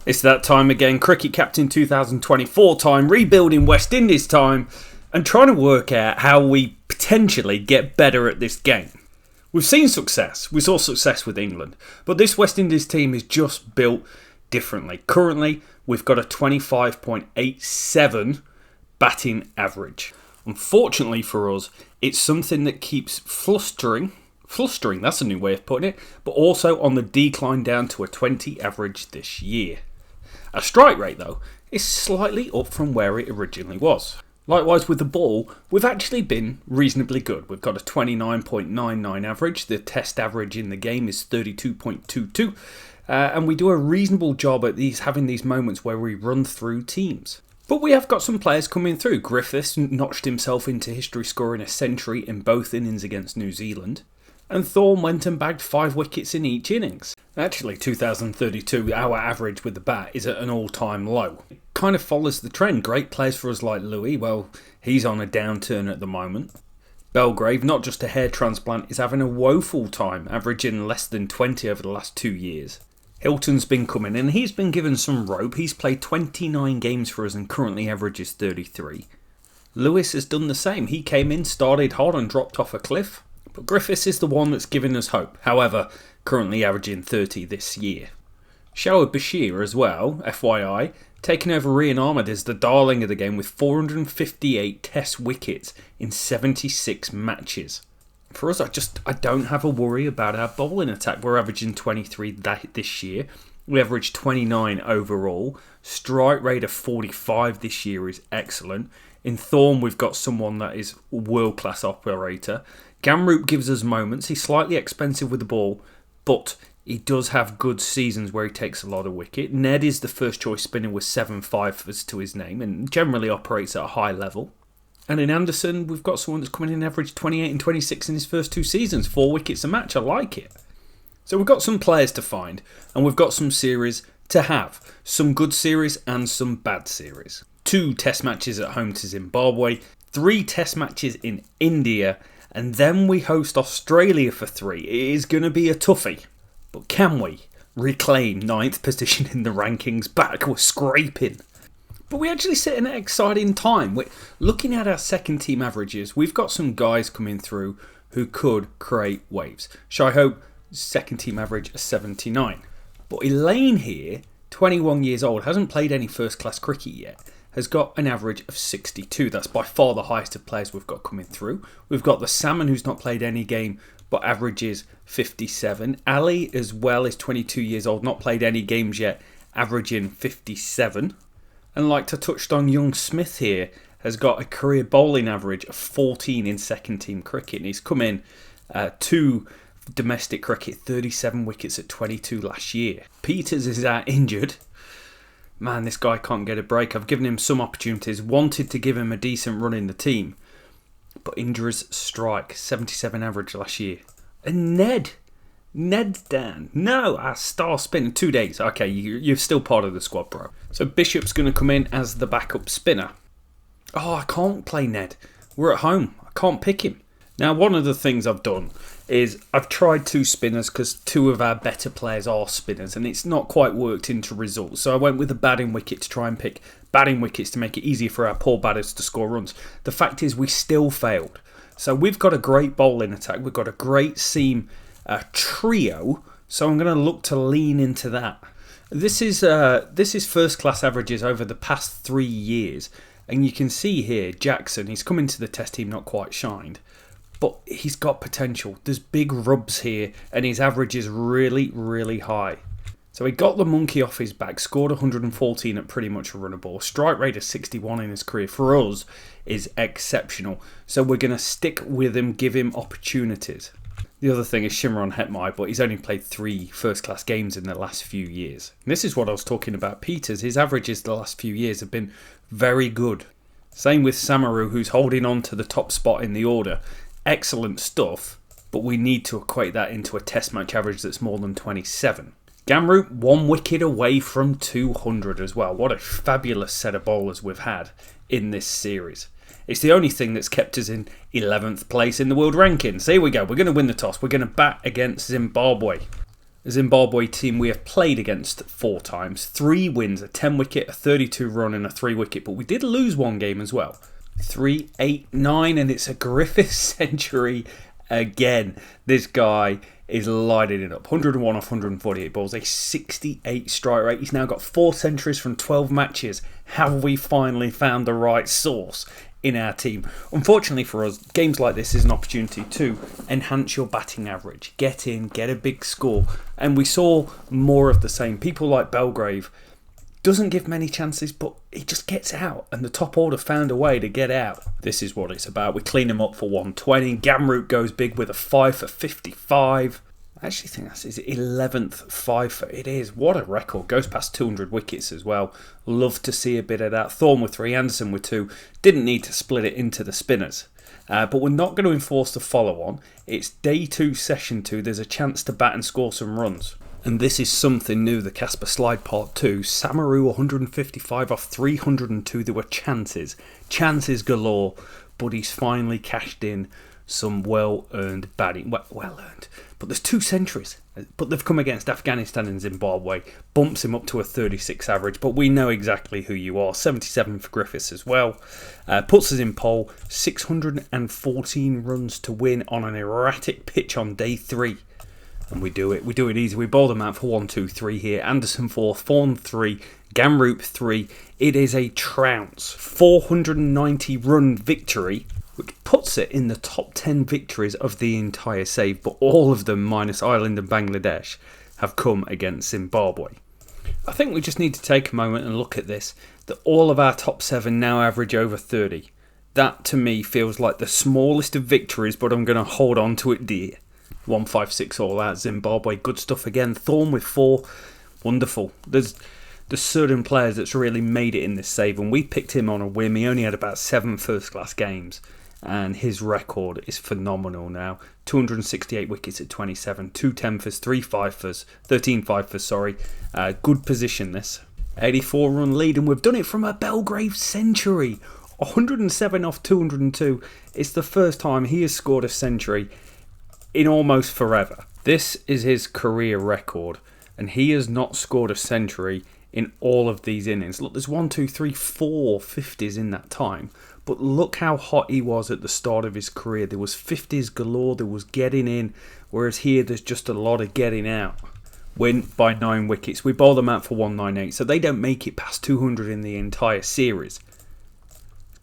It's that time again, Cricket Captain 2024 time, rebuilding West Indies time, and trying to work out how we potentially get better at this game. We've seen success, we saw success with England, but this West Indies team is just built differently. Currently, we've got a 25.87 batting average. Unfortunately for us, it's something that keeps flustering, that's a new way of putting it, but also on the decline down to a 20 average this year. Our strike rate, though, is slightly up from where it originally was. Likewise with the ball, we've actually been reasonably good. We've got a 29.99 average, the test average in the game is 32.22, and we do a reasonable job at having these moments where we run through teams. But we have got some players coming through. Griffiths notched himself into history, scoring a century in both innings against New Zealand. And Thorne went and bagged 5 wickets in each innings. Actually, 2032, our average with the bat is at an all-time low. It kind of follows the trend. Great players for us like Louis, well, he's on a downturn at the moment. Belgrave, not just a hair transplant, is having a woeful time, averaging less than 20 over the last 2 years. Hilton's been coming in, he's been given some rope. He's played 29 games for us and currently averages 33. Lewis has done the same. He came in, started hot and dropped off a cliff. But Griffiths is the one that's giving us hope, however, currently averaging 30 this year. Shoaib Bashir as well, FYI, taking over Rian Ahmed as the darling of the game with 458 test wickets in 76 matches. For us, I don't have a worry about our bowling attack. We're averaging 23 this year. We average 29 overall. Strike rate of 45 this year is excellent. In Thorne, we've got someone that is a world-class operator. Gamroot gives us moments. He's slightly expensive with the ball, but he does have good seasons where he takes a lot of wicket. Ned is the first choice spinner with 7-5 to his name and generally operates at a high level. And in Anderson, we've got someone that's coming in average 28 and 26 in his first 2 seasons. 4 wickets a match. I like it. So we've got some players to find and we've got some series to have. Some good series and some bad series. 2 test matches at home to Zimbabwe. 3 test matches in India. And then we host Australia for 3. It is going to be a toughie. But can we reclaim 9th position in the rankings back? We're scraping. But we actually sit in an exciting time. We're looking at our second team averages. We've got some guys coming through who could create waves. Shai Hope, second team average of 79. But Elaine here, 21 years old, hasn't played any first class cricket yet. Has got an average of 62. That's by far the highest of players we've got coming through. We've got the Salmon, who's not played any game, but averages 57. Ali as well is 22 years old, not played any games yet, averaging 57. And like I touched on, young Smith here has got a career bowling average of 14 in second team cricket. And he's come in to domestic cricket, 37 wickets at 22 last year. Peters is out injured. Man, this guy can't get a break. I've given him some opportunities, wanted to give him a decent run in the team. But injuries strike, 77 average last year. And Ned's down. No, our star spinner, 2 days. Okay, you're still part of the squad, bro. So Bishop's going to come in as the backup spinner. Oh, I can't play Ned. We're at home. I can't pick him. Now, one of the things I've done is I've tried 2 spinners because 2 of our better players are spinners and it's not quite worked into results. So I went with a batting wicket to try and pick batting wickets to make it easier for our poor batters to score runs. The fact is we still failed. So we've got a great bowling attack. We've got a great seam trio. So I'm going to look to lean into that. This is first class averages over the past 3 years. And you can see here, Jackson, he's come into the test team not quite shined. But he's got potential. There's big rubs here and his average is really, really high. So he got the monkey off his back, scored 114 at pretty much a runner ball. Strike rate of 61 in his career for us is exceptional. So we're going to stick with him, give him opportunities. The other thing is Shimron Hetmai, but he's only played 3 first-class games in the last few years. And this is what I was talking about Peters. His averages the last few years have been very good. Same with Samaru, who's holding on to the top spot in the order. Excellent stuff, but we need to equate that into a test match average that's more than 27. Gamroot, 1 wicket away from 200 as well. What a fabulous set of bowlers we've had in this series. It's the only thing that's kept us in 11th place in the world rankings. Here we go. We're going to win the toss. We're going to bat against Zimbabwe. Zimbabwe team we have played against 4 times. 3 wins, a 10 wicket, a 32 run and a 3 wicket. But we did lose one game as well. 3, 8, 9 and it's a Griffith century again. This guy is lighting it up. 101 off 148 balls, a 68 strike rate. He's now got 4 centuries from 12 matches. Have we finally found the right source in our team? Unfortunately for us, games like this is an opportunity to enhance your batting average. Get in, get a big score. And we saw more of the same. People like Belgrave doesn't give many chances, but he just gets out. And the top order found a way to get out. This is what it's about. We clean him up for 120. Gamroot goes big with a 5 for 55. I actually think that's his 11th 5 for. It is. What a record. Goes past 200 wickets as well. Love to see a bit of that. Thorne with 3, Anderson with 2. Didn't need to split it into the spinners. But we're not going to enforce the follow-on. It's day 2, session 2. There's a chance to bat and score some runs. And this is something new, the Casper Slide Part 2. Samaru 155 off 302. There were chances galore, but he's finally cashed in some well-earned batting. Well-earned. But there's 2 centuries. But they've come against Afghanistan and Zimbabwe. Bumps him up to a 36 average, but we know exactly who you are. 77 for Griffiths as well. Puts us in pole. 614 runs to win on an erratic pitch on day 3. And we do it easy. We bowl them out for 1, 2, 3 here. Anderson 4, Thorne 3, Gamroot 3. It is a trounce 490 run victory, which puts it in the top 10 victories of the entire save. But all of them, minus Ireland and Bangladesh, have come against Zimbabwe. I think we just need to take a moment and look at this. That all of our top 7 now average over 30. That to me feels like the smallest of victories, but I'm going to hold on to it dear. 156 all out. Zimbabwe, good stuff again. Thorne with 4, wonderful. There's certain players that's really made it in this save, and we picked him on a whim. He only had about 7 first-class games, and his record is phenomenal now. 268 wickets at 27, 2 10-fers, 3 5-fers, 13 5-fers, sorry. Good position this. 84 run lead, and we've done it from a Belgrave century. 107 off 202. It's the first time he has scored a century in almost forever. This is his career record, and he has not scored a century in all of these innings. Look, there's 1, 2, 3, 4 50s in that time, but look how hot he was at the start of his career. There was 50s galore, there was getting in, whereas here there's just a lot of getting out. Win by 9 wickets. We bowl them out for 198, so they don't make it past 200 in the entire series.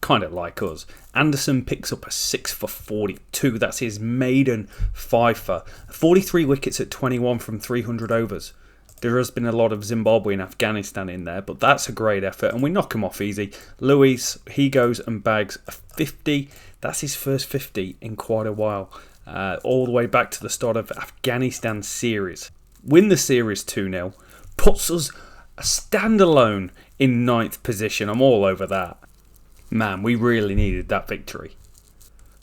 Kind of like us. Anderson picks up a 6 for 42. That's his maiden 5 for. 43 wickets at 21 from 300 overs. There has been a lot of Zimbabwe and Afghanistan in there, but that's a great effort, and we knock him off easy. Luis, he goes and bags a 50. That's his first 50 in quite a while. All the way back to the start of Afghanistan series. Win the series 2-0. Puts us a standalone in 9th position. I'm all over that. Man, we really needed that victory.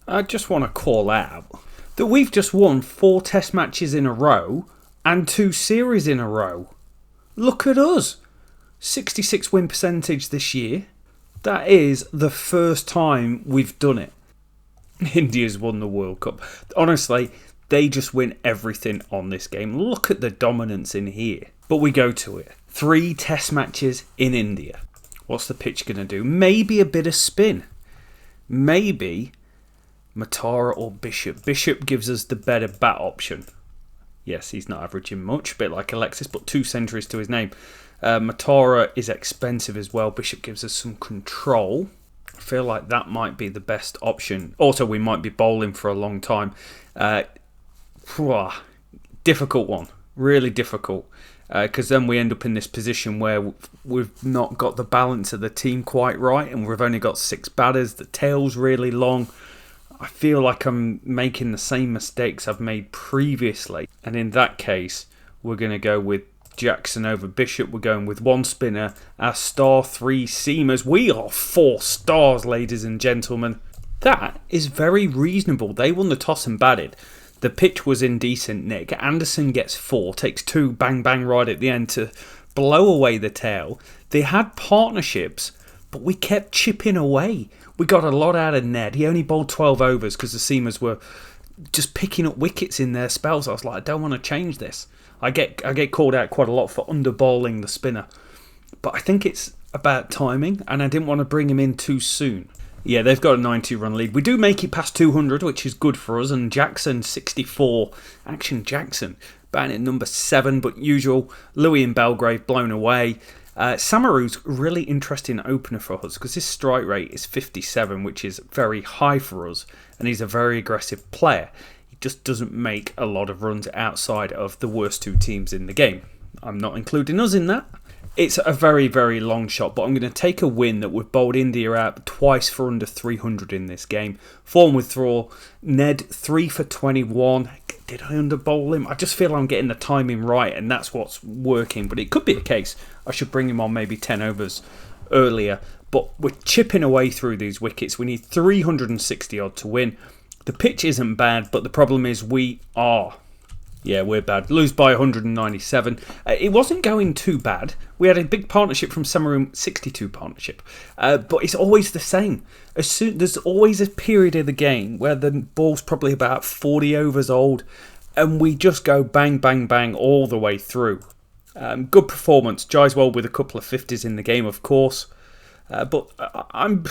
I just want to call out that we've just won 4 test matches in a row and 2 series in a row. Look at us. 66 win percentage this year. That is the first time we've done it. India's won the World Cup. Honestly, they just win everything on this game. Look at the dominance in here. But we go to it. 3 test matches in India. What's the pitch going to do? Maybe a bit of spin. Maybe Matara or Bishop. Bishop gives us the better bat option. Yes, he's not averaging much, a bit like Alexis, but 2 centuries to his name. Matara is expensive as well. Bishop gives us some control. I feel like that might be the best option. Also, we might be bowling for a long time. Difficult one. Really difficult. Because then we end up in this position where we've not got the balance of the team quite right, and we've only got 6 batters. The tail's really long. I feel like I'm making the same mistakes I've made previously. And in that case, we're going to go with Jackson over Bishop. We're going with 1 spinner. Our star 3 seamers. We are 4 stars, ladies and gentlemen. That is very reasonable. They won the toss and batted. The pitch was in decent nick. Anderson gets 4, takes 2, bang, bang, right at the end to blow away the tail. They had partnerships, but we kept chipping away. We got a lot out of Ned. He only bowled 12 overs because the seamers were just picking up wickets in their spells. I was like, I don't want to change this. I get called out quite a lot for underbowling the spinner. But I think it's about timing, and I didn't want to bring him in too soon. Yeah, they've got a 90-run lead. We do make it past 200, which is good for us, and Jackson, 64. Action Jackson, batting at number 7, but usual. Louis in Belgrave, blown away. Samaru's really interesting opener for us, because his strike rate is 57, which is very high for us, and he's a very aggressive player. He just doesn't make a lot of runs outside of the worst 2 teams in the game. I'm not including us in that. It's a very, very long shot, but I'm going to take a win that we've bowled India out twice for under 300 in this game. Form withdrawal. Ned, 3 for 21. Did I underbowl him? I just feel I'm getting the timing right, and that's what's working. But it could be a case I should bring him on maybe 10 overs earlier. But we're chipping away through these wickets. We need 360 odd to win. The pitch isn't bad, but the problem is we are. Yeah, we're bad. Lose by 197. It wasn't going too bad. We had a big partnership from Samaru, 62 partnership. But it's always the same. There's always a period of the game where the ball's probably about 40 overs old, and we just go bang, bang, bang all the way through. Good performance. Jaiswal with a couple of 50s in the game, of course. But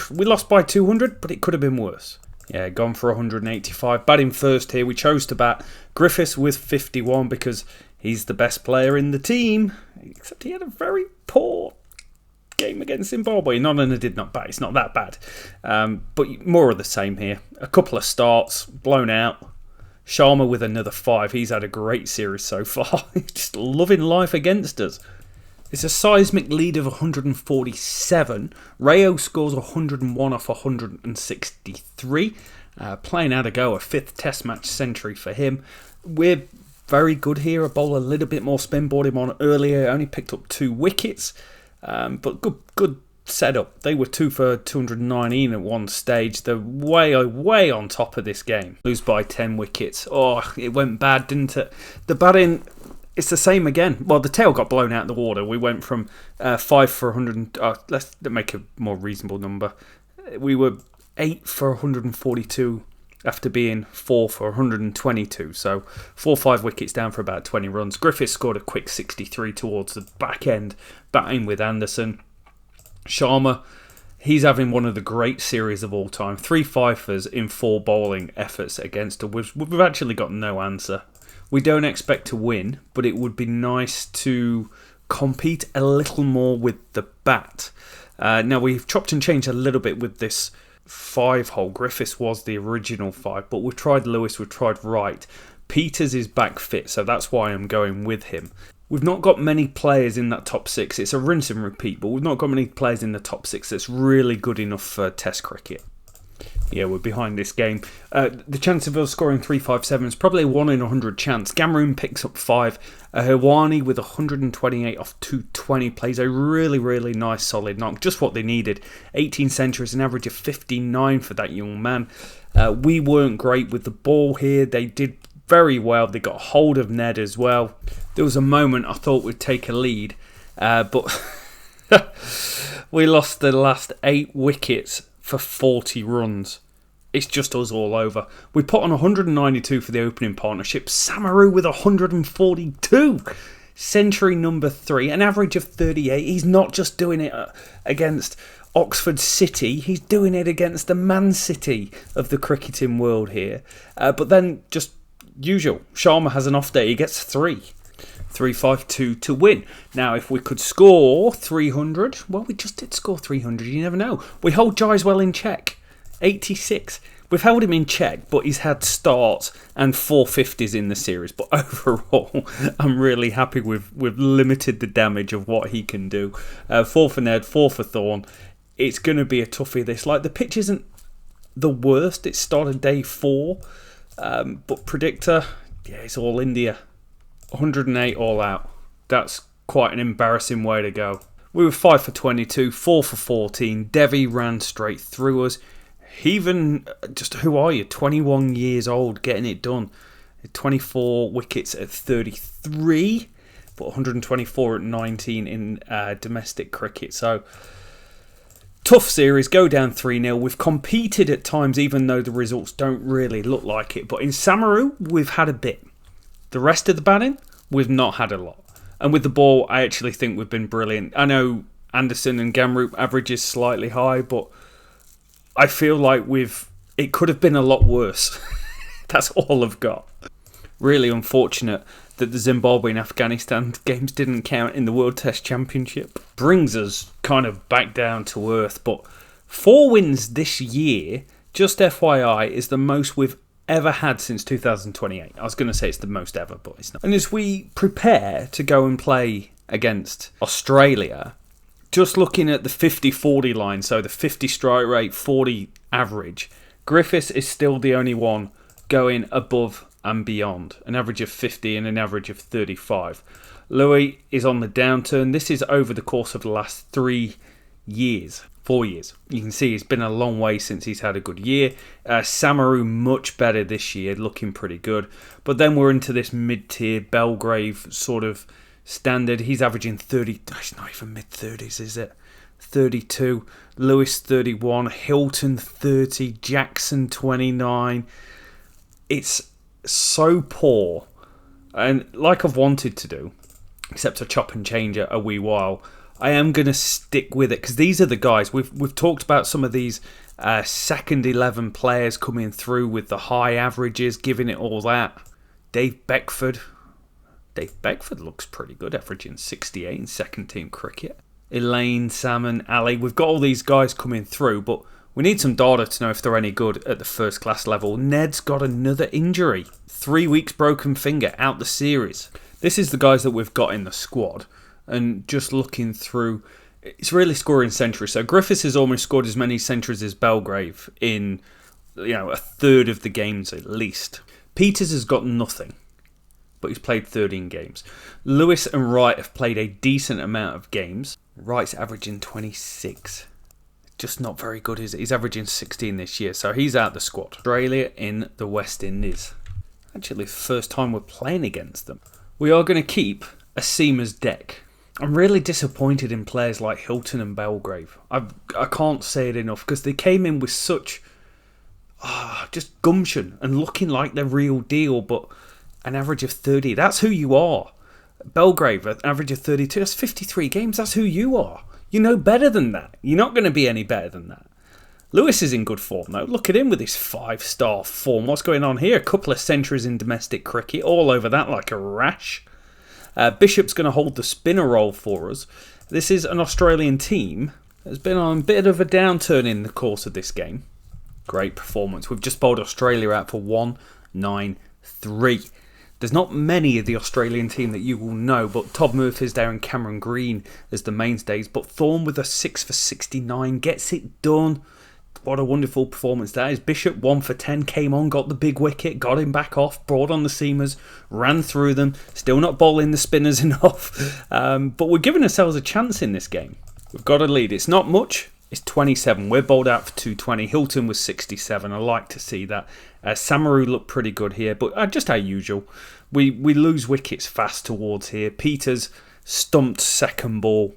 we lost by 200, but it could have been worse. Yeah, gone for 185. Batting first here. We chose to bat Griffiths with 51 because he's the best player in the team. Except he had a very poor game against Zimbabwe. Nonana did not bat. It's not that bad. But more of the same here. A couple of starts, blown out. Sharma with another 5. He's had a great series so far. He's just loving life against us. It's a seismic lead of 147. Rayo scores 101 off 163. Playing out a go, a 5th test match century for him. We're very good here. A bowl a little bit more spin, brought him on earlier. Only picked up 2 wickets. But good setup. They were 2 for 219 at one stage. They're way on top of this game. Lose by 10 wickets. Oh, it went bad, didn't it? The batting... It's the same again. Well, the tail got blown out of the water. We went from 5 for 100... let's make a more reasonable number. We were 8 for 142 after being 4 for 122. So 4 or 5 wickets down for about 20 runs. Griffiths scored a quick 63 towards the back end, batting with Anderson. Sharma, he's having one of the great series of all time. 3 fifers in 4 bowling efforts against us. We've actually got no answer. We don't expect to win, but it would be nice to compete a little more with the bat. Now, we've chopped and changed a little bit with this 5-hole. Griffiths was the original 5, but we've tried Lewis, we've tried Wright. Peters is back fit, so that's why I'm going with him. We've not got many players in that top 6. It's a rinse and repeat, but we've not got many players in the top 6 that's really good enough for Test cricket. Yeah, we're behind this game. The chance of us scoring 357 is probably a 1 in 100 chance. Gamroon picks up 5. Hirwani with 128 off 220 plays a really, really nice solid knock. Just what they needed. 18 centuries, an average of 59 for that young man. We weren't great with the ball here. They did very well. They got hold of Ned as well. There was a moment I thought we'd take a lead, but we lost the last 8 wickets for 40 runs. It's just us all over. We put on 192 for the opening partnership. Samaru with 142. Century number 3, an average of 38. He's not just doing it against Oxford City. He's doing it against the Man City of the cricketing world here. But then, just usual, Sharma has an off day. He gets 3. 352 to win. Now, if we could score 300, well, we just did score 300. You never know. We hold Jaiswal in check. 86. We've held him in check, but he's had starts and 450s in the series. But overall, I'm really happy we've limited the damage of what he can do. 4 for Ned, 4 for Thorne. It's going to be a toughie, this. Like, the pitch isn't the worst. It started day 4. But predictor, yeah, it's all India. 108 all out. That's quite an embarrassing way to go. We were 5 for 22, 4 for 14. Devi ran straight through us. Even, just who are you? 21 years old, getting it done. 24 wickets at 33, but 124 at 19 in domestic cricket. So, tough series, go down 3-0. We've competed at times, even though the results don't really look like it. But in Samaru, we've had a bit. The rest of the batting, we've not had a lot. And with the ball, I actually think we've been brilliant. I know Anderson and Gamroot averages slightly high, but I feel like it could have been a lot worse. That's all I've got. Really unfortunate that the Zimbabwe and Afghanistan games didn't count in the World Test Championship. Brings us kind of back down to earth, but 4 wins this year, just FYI, is the most we've ever had since 2028. I was going to say it's the most ever, but it's not. And as we prepare to go and play against Australia, just looking at the 50-40 line, so the 50 strike rate, 40 average, Griffiths is still the only one going above and beyond. An average of 50 and an average of 35. Louis is on the downturn. This is over the course of the last 4 years. You can see it's been a long way since he's had a good year. Samaru much better this year, looking pretty good. But then we're into this mid-tier Belgrave sort of standard. He's averaging 30. It's not even mid-30s, is it? 32. Lewis 31. Hilton 30. Jackson 29. It's so poor. And like I've wanted to do, except to chop and change it a wee while, I am going to stick with it because these are the guys. We've talked about some of these second 11 players coming through with the high averages, giving it all that. Dave Beckford looks pretty good, averaging 68 in second team cricket. Elaine, Salmon, Ali. We've got all these guys coming through, but we need some data to know if they're any good at the first class level. Ned's got another injury. 3 weeks broken finger, out the series. This is the guys that we've got in the squad. And just looking through, it's really scoring centuries. So Griffiths has almost scored as many centuries as Belgrave in, a third of the games at least. Peters has got nothing, but he's played 13 games. Lewis and Wright have played a decent amount of games. Wright's averaging 26. Just not very good, is it? He's averaging 16 this year, so he's out the squad. Australia in the West Indies. Actually, the first time we're playing against them. We are going to keep a seamer's deck. I'm really disappointed in players like Hilton and Belgrave. I can't say it enough because they came in with such just gumption and looking like the real deal, but an average of 30. That's who you are. Belgrave, an average of 32. That's 53 games. That's who you are. You know better than that. You're not going to be any better than that. Lewis is in good form though. Look at him with his 5-star form. What's going on here? A couple of centuries in domestic cricket. All over that like a rash. Bishop's going to hold the spinner role for us. This is an Australian team that's been on a bit of a downturn in the course of this game. Great performance. We've just bowled Australia out for 193. There's not many of the Australian team that you will know, but Todd Murphy's there and Cameron Green as the mainstays. But Thorne with a 6 for 69 gets it done. What a wonderful performance that is. Bishop 1 for 10 came on, got the big wicket, got him back off, brought on the seamers, ran through them. Still not bowling the spinners enough. But we're giving ourselves a chance in this game. We've got a lead. It's not much. It's 27. We're bowled out for 220. Hilton was 67. I like to see that. Samaru looked pretty good here, but just our usual. We lose wickets fast towards here. Peters stumped second ball.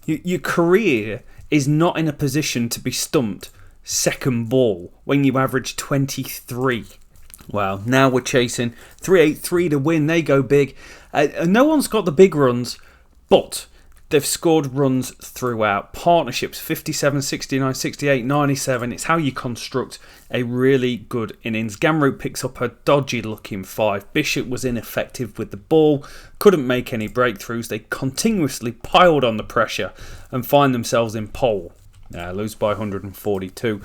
Your career is not in a position to be stumped second ball when you average 23. Well, now we're chasing 383 to win. They go big. No one's got the big runs, but they've scored runs throughout. Partnerships 57, 69, 68, 97. It's how you construct a really good innings. Gamroot picks up a dodgy looking 5. Bishop was ineffective with the ball. Couldn't make any breakthroughs. They continuously piled on the pressure and find themselves in pole. Lose by 142.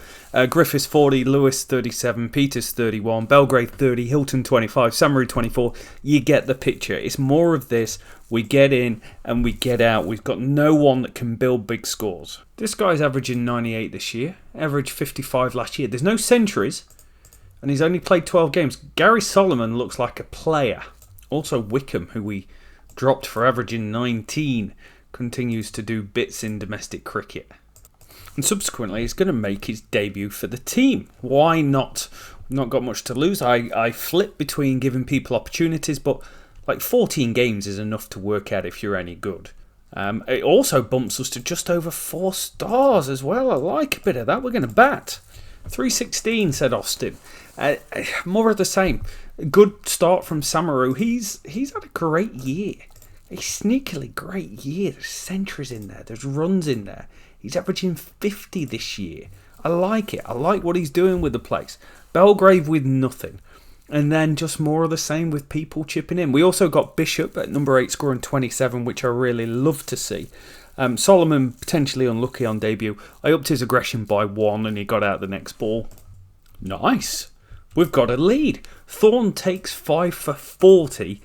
Griffiths 40, Lewis 37, Peters 31, Belgrave 30, Hilton 25, Samaru 24. You get the picture. It's more of this. We get in and we get out. We've got no one that can build big scores. This guy's averaging 98 this year, averaged 55 last year. There's no centuries and he's only played 12 games. Gary Solomon looks like a player. Also Wickham, who we dropped for averaging 19, continues to do bits in domestic cricket. And subsequently, he's going to make his debut for the team. Why not? Not got much to lose. I flip between giving people opportunities, but like 14 games is enough to work out if you're any good. It also bumps us to just over 4 stars as well. I like a bit of that. We're going to bat. 316, said Austin. More of the same. Good start from Samaru. He's had a great year. A sneakily great year. There's centuries in there. There's runs in there. He's averaging 50 this year. I like it. I like what he's doing with the place. Belgrave with nothing. And then just more of the same with people chipping in. We also got Bishop at number 8 scoring 27, which I really love to see. Solomon potentially unlucky on debut. I upped his aggression by 1 and he got out the next ball. Nice. We've got a lead. Thorne takes 5 for 40.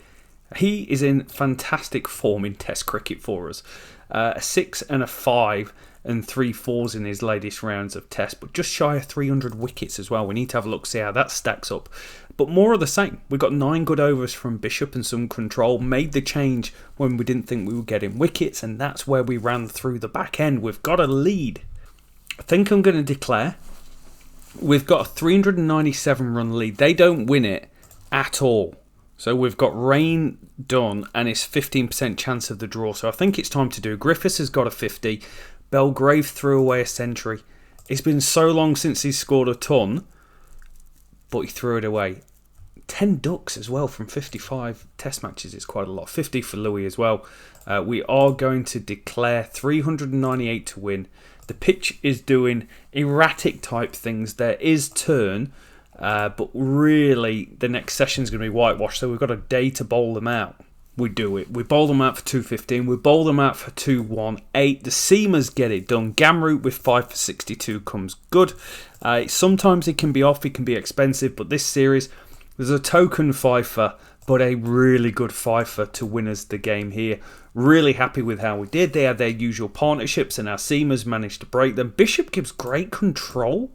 He is in fantastic form in Test cricket for us. A 6 and a 5 and 3 4s in his latest rounds of Test, but just shy of 300 wickets as well. We need to have a look, see how that stacks up. But more of the same. We got 9 good overs from Bishop and some control. Made the change when we didn't think we were getting wickets, and that's where we ran through the back end. We've got a lead. I think I'm going to declare. We've got a 397 run lead. They don't win it at all. So we've got Rain done and it's 15% chance of the draw. So I think it's time to do. Griffiths has got a 50. Belgrave threw away a century. It's been so long since he's scored a ton, but he threw it away. 10 ducks as well from 55 test matches. It's quite a lot. 50 for Louis as well. We are going to declare 398 to win. The pitch is doing erratic type things. There is turn, but really the next session is going to be whitewash. So we've got a day to bowl them out. We do it. We bowl them out for 215. We bowl them out for 218. The seamers get it done. Gamroot with 5 for 62 comes good. Sometimes it can be off. It can be expensive. But this series, there's a token fifer, but a really good fifer to win us the game here. Really happy with how we did. They had their usual partnerships and our seamers managed to break them. Bishop gives great control.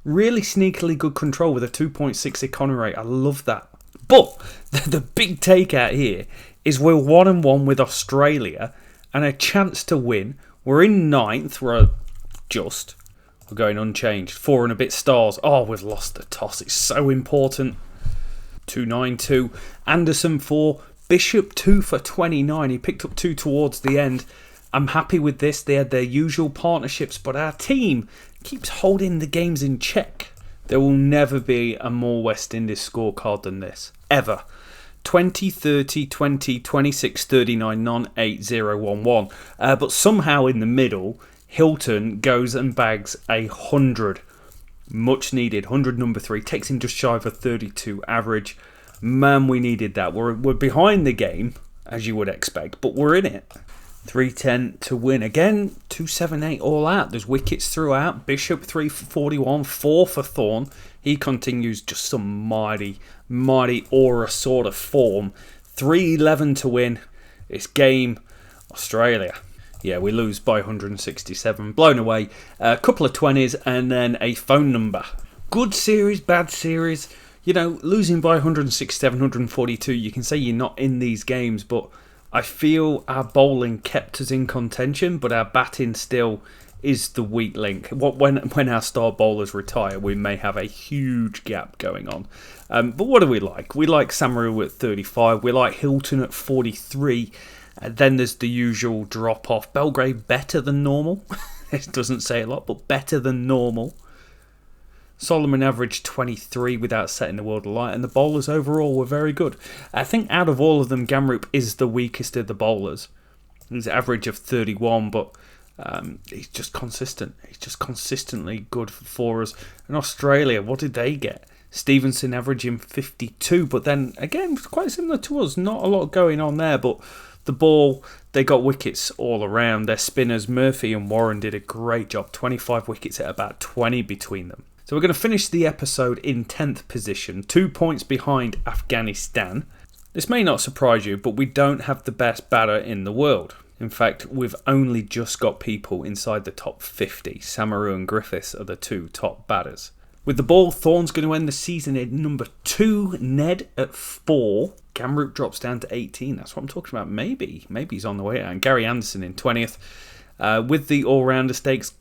Really sneakily good control with a 2.6 economy rate. I love that. But the big takeout here is we're 1-1 with Australia and a chance to win. We're in 9th. We're going unchanged. 4 and a bit stars. Oh, we've lost the toss. It's so important. 292. Anderson 4. Bishop 2 for 29. He picked up 2 towards the end. I'm happy with this. They had their usual partnerships, but our team keeps holding the games in check. There will never be a more West Indies scorecard than this. Ever. 20, 30, 20, 26, 39, none, 8, 0, 1, 1. But somehow in the middle, Hilton goes and bags 100. Much needed. 100 number 3. Takes him just shy of a 32 average. Man, we needed that. We're behind the game, as you would expect, but we're in it. 310 to win. Again, 278 all out. There's wickets throughout. Bishop 3 for 41, 4 for Thorne. He continues just some mighty aura sort of form. 311 to win. It's game Australia. Yeah, we lose by 167. Blown away. A couple of 20s and then a phone number. Good series, bad series. You know, losing by 167, 142, you can say you're not in these games, but I feel our bowling kept us in contention, but our batting still is the weak link. When our star bowlers retire, we may have a huge gap going on. But what do we like? We like Samaru at 35. We like Hilton at 43. Then there's the usual drop-off. Belgrave better than normal. It doesn't say a lot, but better than normal. Solomon averaged 23 without setting the world alight, and the bowlers overall were very good. I think out of all of them, Gamroot is the weakest of the bowlers. He's an average of 31, but he's just consistent. He's just consistently good for us. And Australia, what did they get? Stevenson averaging 52, but then again, quite similar to us. Not a lot going on there, but the ball, they got wickets all around. Their spinners, Murphy and Warren, did a great job. 25 wickets at about 20 between them. So we're going to finish the episode in 10th position, 2 points behind Afghanistan. This may not surprise you, but we don't have the best batter in the world. In fact, we've only just got people inside the top 50. Samaru and Griffiths are the 2 top batters. With the ball, Thorne's going to end the season in number 2, Ned at 4. Gamroot drops down to 18. That's what I'm talking about. Maybe he's on the way out. And Gary Anderson in 20th. With the all-rounder stakes,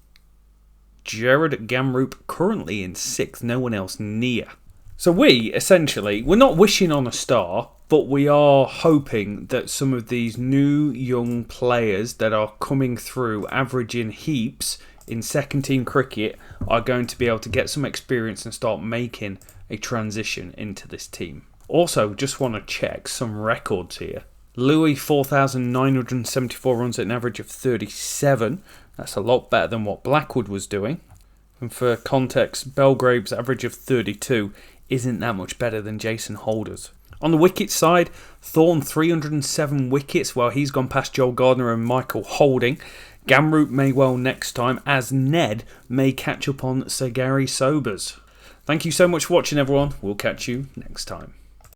Jared Gamroot currently in 6th, no one else near. So we're not wishing on a star, but we are hoping that some of these new young players that are coming through, averaging heaps in second team cricket are going to be able to get some experience and start making a transition into this team. Also, just want to check some records here. Louis, 4,974 runs at an average of 37. That's a lot better than what Blackwood was doing. And for context, Belgrave's average of 32 isn't that much better than Jason Holder's. On the wicket side, Thorne 307 wickets while he's gone past Joel Gardner and Michael Holding. Gamroot may well next time, as Ned may catch up on Sir Gary Sobers. Thank you so much for watching, everyone. We'll catch you next time.